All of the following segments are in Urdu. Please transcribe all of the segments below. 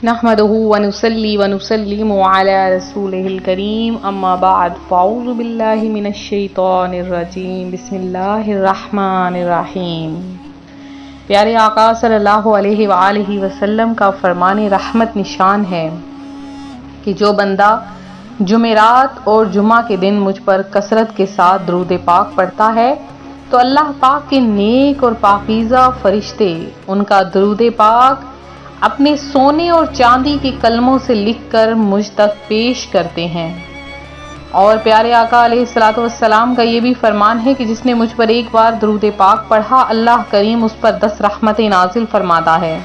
نحمده ونصلي ونسلم على رسوله الكريم اما بعد فاعوذ باللہ من الشیطان الرجیم بسم اللہ الرحمن الرحیم۔ پیارے آقا صلی اللہ علیہ وآلہ وسلم کا فرمان رحمت نشان ہے کہ جو بندہ جمعرات اور جمعہ کے دن مجھ پر کثرت کے ساتھ درود پاک پڑھتا ہے تو اللہ پاک کے نیک اور پاکیزہ فرشتے ان کا درود پاک اپنے سونے اور چاندی کے کلموں سے لکھ کر مجھ تک پیش کرتے ہیں۔ اور پیارے آقا علیہ الصلوۃ والسلام کا یہ بھی فرمان ہے کہ جس نے مجھ پر ایک بار درود پاک پڑھا اللہ کریم اس پر 10 رحمتیں نازل فرماتا ہے،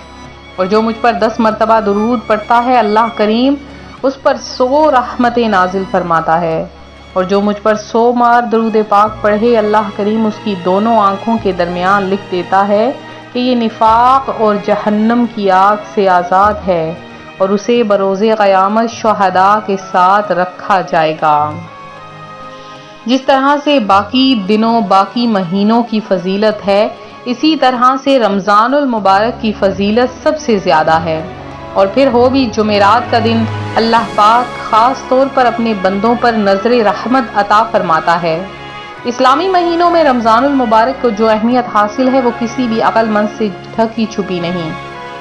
اور جو مجھ پر 10 مرتبہ درود پڑھتا ہے اللہ کریم اس پر 100 رحمتیں نازل فرماتا ہے، اور جو مجھ پر 100 بار درود پاک پڑھے اللہ کریم اس کی دونوں آنکھوں کے درمیان لکھ دیتا ہے کہ یہ نفاق اور جہنم کی آگ سے آزاد ہے اور اسے بروز قیامت شہداء کے ساتھ رکھا جائے گا۔ جس طرح سے باقی دنوں باقی مہینوں کی فضیلت ہے اسی طرح سے رمضان المبارک کی فضیلت سب سے زیادہ ہے، اور پھر ہو بھی جمعرات کا دن اللہ پاک خاص طور پر اپنے بندوں پر نظر رحمت عطا فرماتا ہے۔ اسلامی مہینوں میں رمضان المبارک کو جو اہمیت حاصل ہے وہ کسی بھی عقل مند سے ڈھکی چھپی نہیں۔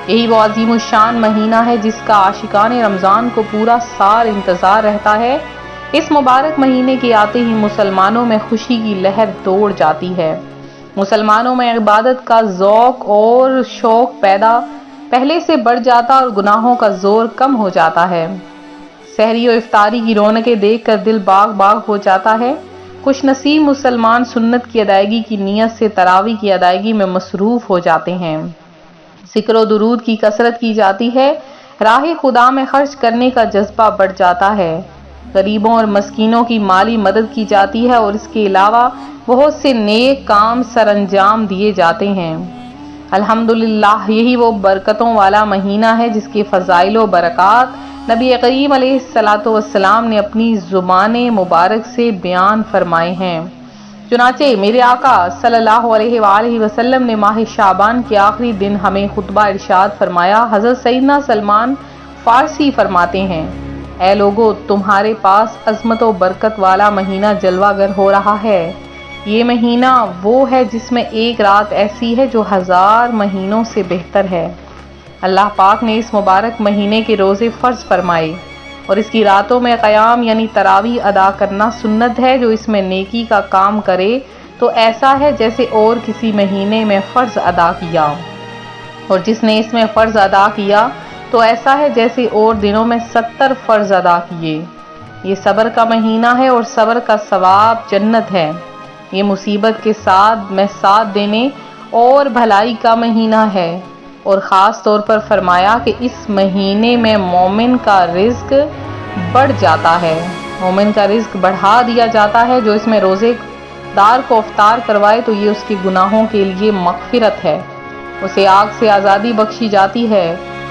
یہی وہ عظیم الشان مہینہ ہے جس کا عاشقان رمضان کو پورا سال انتظار رہتا ہے۔ اس مبارک مہینے کے آتے ہی مسلمانوں میں خوشی کی لہر دوڑ جاتی ہے، مسلمانوں میں عبادت کا ذوق اور شوق پہلے سے بڑھ جاتا اور گناہوں کا زور کم ہو جاتا ہے۔ سحری و افطاری کی رونقیں دیکھ کر دل باغ باغ ہو جاتا ہے۔ خوش نصیب مسلمان سنت کی ادائیگی کی نیت سے تراویح کی ادائیگی میں مصروف ہو جاتے ہیں، ذکر و درود کی کثرت کی جاتی ہے، راہ خدا میں خرچ کرنے کا جذبہ بڑھ جاتا ہے، غریبوں اور مسکینوں کی مالی مدد کی جاتی ہے، اور اس کے علاوہ بہت سے نیک کام سر انجام دیے جاتے ہیں۔ الحمدللہ یہی وہ برکتوں والا مہینہ ہے جس کے فضائل و برکات نبی کریم علیہ الصلوۃ والسلام نے اپنی زبان مبارک سے بیان فرمائے ہیں۔ چنانچہ میرے آقا صلی اللہ علیہ وآلہ وسلم نے ماہ شعبان کے آخری دن ہمیں خطبہ ارشاد فرمایا۔ حضرت سیدنا سلمان فارسی فرماتے ہیں، اے لوگو تمہارے پاس عظمت و برکت والا مہینہ جلوہ گر ہو رہا ہے۔ یہ مہینہ وہ ہے جس میں ایک رات ایسی ہے جو 1000 مہینوں سے بہتر ہے۔ اللہ پاک نے اس مبارک مہینے کے روزے فرض فرمائے، اور اس کی راتوں میں قیام یعنی تراویح ادا کرنا سنت ہے۔ جو اس میں نیکی کا کام کرے تو ایسا ہے جیسے اور کسی مہینے میں فرض ادا کیا، اور جس نے اس میں فرض ادا کیا تو ایسا ہے جیسے اور دنوں میں 70 فرض ادا کیے۔ یہ صبر کا مہینہ ہے اور صبر کا ثواب جنت ہے۔ یہ مصیبت کے ساتھ میں ساتھ دینے اور بھلائی کا مہینہ ہے، اور خاص طور پر فرمایا کہ اس مہینے میں مومن کا رزق بڑھ جاتا ہے، مومن کا رزق بڑھا دیا جاتا ہے۔ جو اس میں روزے دار کو افطار کروائے تو یہ اس کے گناہوں کے لیے مغفرت ہے، اسے آگ سے آزادی بخشی جاتی ہے،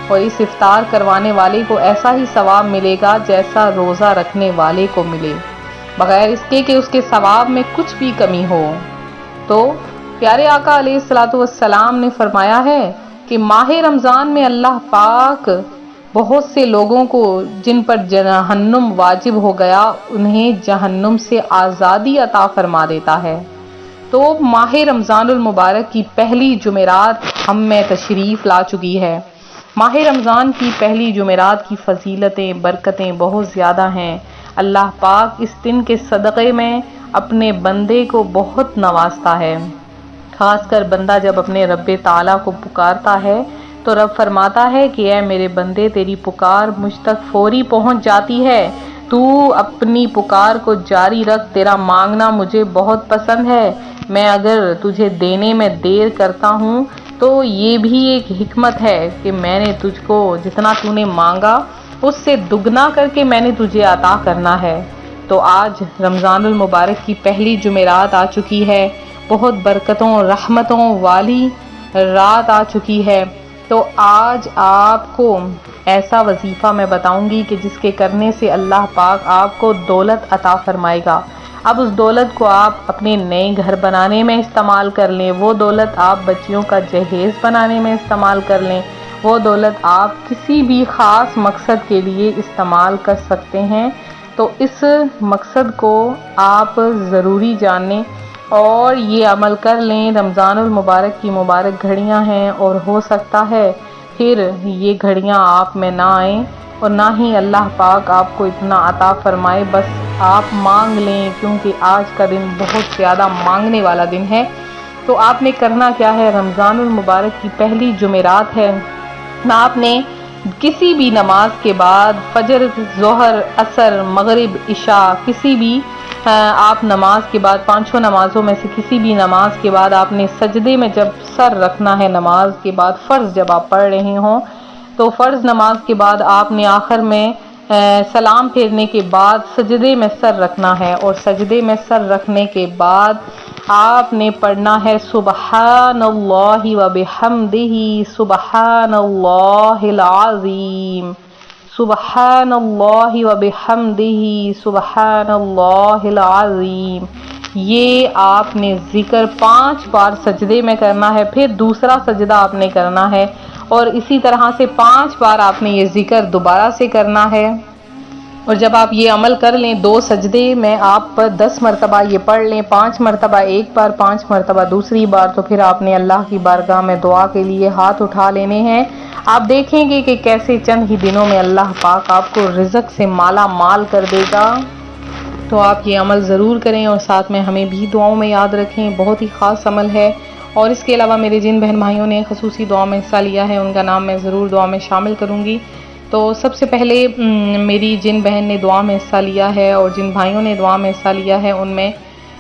اور اس افطار کروانے والے کو ایسا ہی ثواب ملے گا جیسا روزہ رکھنے والے کو ملے، بغیر اس کے کہ اس کے ثواب میں کچھ بھی کمی ہو۔ تو پیارے آقا علیہ الصلوۃ والسلام نے فرمایا ہے کہ ماہ رمضان میں اللہ پاک بہت سے لوگوں کو جن پر جہنم واجب ہو گیا انہیں جہنم سے آزادی عطا فرما دیتا ہے۔ تو ماہ رمضان المبارک کی پہلی جمعرات ہم میں تشریف لا چکی ہے۔ ماہ رمضان کی پہلی جمعرات کی فضیلتیں برکتیں بہت زیادہ ہیں۔ اللہ پاک اس دن کے صدقے میں اپنے بندے کو بہت نوازتا ہے، خاص کر بندہ جب اپنے رب تعالیٰ کو پکارتا ہے تو رب فرماتا ہے کہ اے میرے بندے تیری پکار مجھ تک فوری پہنچ جاتی ہے، تو اپنی پکار کو جاری رکھ، تیرا مانگنا مجھے بہت پسند ہے، میں اگر تجھے دینے میں دیر کرتا ہوں تو یہ بھی ایک حکمت ہے کہ میں نے تجھ کو جتنا تو نے مانگا اس سے دگنا کر کے میں نے تجھے عطا کرنا ہے۔ تو آج رمضان المبارک کی پہلی جمعرات آ چکی ہے، بہت برکتوں رحمتوں والی رات آ چکی ہے۔ تو آج آپ کو ایسا وظیفہ میں بتاؤں گی کہ جس کے کرنے سے اللہ پاک آپ کو دولت عطا فرمائے گا۔ اب اس دولت کو آپ اپنے نئے گھر بنانے میں استعمال کر لیں، وہ دولت آپ بچیوں کا جہیز بنانے میں استعمال کر لیں، وہ دولت آپ کسی بھی خاص مقصد کے لیے استعمال کر سکتے ہیں، تو اس مقصد کو آپ ضروری جانیں اور یہ عمل کر لیں۔ رمضان المبارک کی مبارک گھڑیاں ہیں اور ہو سکتا ہے پھر یہ گھڑیاں آپ میں نہ آئیں اور نہ ہی اللہ پاک آپ کو اتنا عطا فرمائے، بس آپ مانگ لیں، کیونکہ آج کا دن بہت زیادہ مانگنے والا دن ہے۔ تو آپ نے کرنا کیا ہے، رمضان المبارک کی پہلی جمعرات ہے، آپ نے کسی بھی نماز کے بعد، فجر، ظہر، عصر، مغرب، عشاء، کسی بھی آپ نماز کے بعد، پانچوں نمازوں میں سے کسی بھی نماز کے بعد آپ نے سجدے میں جب سر رکھنا ہے، نماز کے بعد فرض جب آپ پڑھ رہے ہوں تو فرض نماز کے بعد آپ نے آخر میں سلام پھیرنے کے بعد سجدے میں سر رکھنا ہے، اور سجدے میں سر رکھنے کے بعد آپ نے پڑھنا ہے سبحان اللہ وبحمدہ سبحان اللہ العظیم، سبحان اللہ وبحمدہ سبحان اللہ العظیم۔ یہ آپ نے ذکر 5 بار سجدے میں کرنا ہے، پھر دوسرا سجدہ آپ نے کرنا ہے اور اسی طرح سے 5 بار آپ نے یہ ذکر دوبارہ سے کرنا ہے۔ اور جب آپ یہ عمل کر لیں، 2 سجدے میں آپ 10 مرتبہ یہ پڑھ لیں، 5 مرتبہ ایک بار، 5 مرتبہ دوسری بار، تو پھر آپ نے اللہ کی بارگاہ میں دعا کے لیے ہاتھ اٹھا لینے ہیں۔ آپ دیکھیں گے کہ کیسے چند ہی دنوں میں اللہ پاک آپ کو رزق سے مالا مال کر دے گا۔ تو آپ یہ عمل ضرور کریں اور ساتھ میں ہمیں بھی دعاؤں میں یاد رکھیں، بہت ہی خاص عمل ہے۔ اور اس کے علاوہ میرے جن بہن بھائیوں نے خصوصی دعا میں حصہ لیا ہے ان کا نام میں ضرور دعا میں شامل کروں گی۔ تو سب سے پہلے میری جن بہن نے دعا میں حصہ لیا ہے اور جن بھائیوں نے دعا میں حصہ لیا ہے ان میں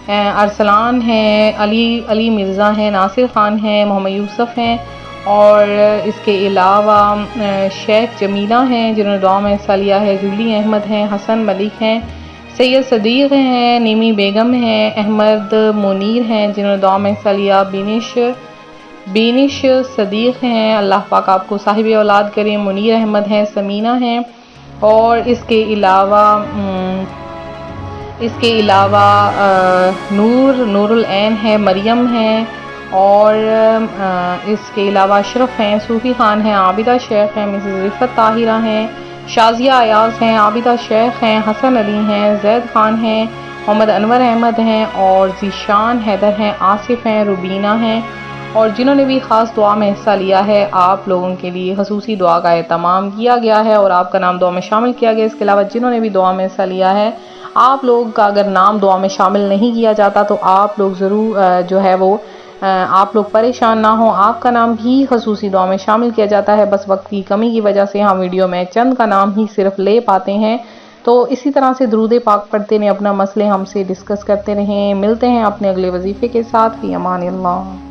ارسلان ہیں، علی مرزا ہیں، ناصر خان ہیں، محمد یوسف ہیں، اور اس کے علاوہ شیخ جمیلہ ہیں جنہوں نے دعا میں حصہ لیا ہے، جولی احمد ہیں، حسن ملک ہیں، سید صدیق ہیں، نیمی بیگم ہیں، احمد منیر ہیں جنہوں نے دعا میں حصہ لیا، بینش صدیق ہیں، اللہ پاک آپ کو صاحب اولاد کرے، منیر احمد ہیں، سمینہ ہیں، اور اس کے علاوہ نور العین ہے، مریم ہیں، اور اس کے علاوہ اشرف ہیں، صوفی خان ہیں، عابدہ شیخ ہیں، مسز رفت طاہرہ ہیں، شازیہ ایاز ہیں، عابدہ شیخ ہیں، حسن علی ہیں، زید خان ہیں، محمد انور احمد ہیں، اور ذیشان حیدر ہیں، آصف ہیں، روبینہ ہیں، اور جنہوں نے بھی خاص دعا میں حصہ لیا ہے آپ لوگوں کے لیے خصوصی دعا کا اہتمام کیا گیا ہے اور آپ کا نام دعا میں شامل کیا گیا۔ اس کے علاوہ جنہوں نے بھی دعا میں حصہ لیا ہے آپ لوگ کا اگر نام دعا میں شامل نہیں کیا جاتا تو آپ لوگ ضرور جو ہے وہ آپ لوگ پریشان نہ ہوں، آپ کا نام بھی خصوصی دعا میں شامل کیا جاتا ہے، بس وقت کی کمی کی وجہ سے ہم ویڈیو میں چند کا نام ہی صرف لے پاتے ہیں۔ تو اسی طرح سے درود پاک پڑھتے رہیں، اپنا مسئلے ہم سے ڈسکس کرتے رہیں۔ ملتے ہیں اپنے اگلے وظیفے کے ساتھ، فی امان اللہ۔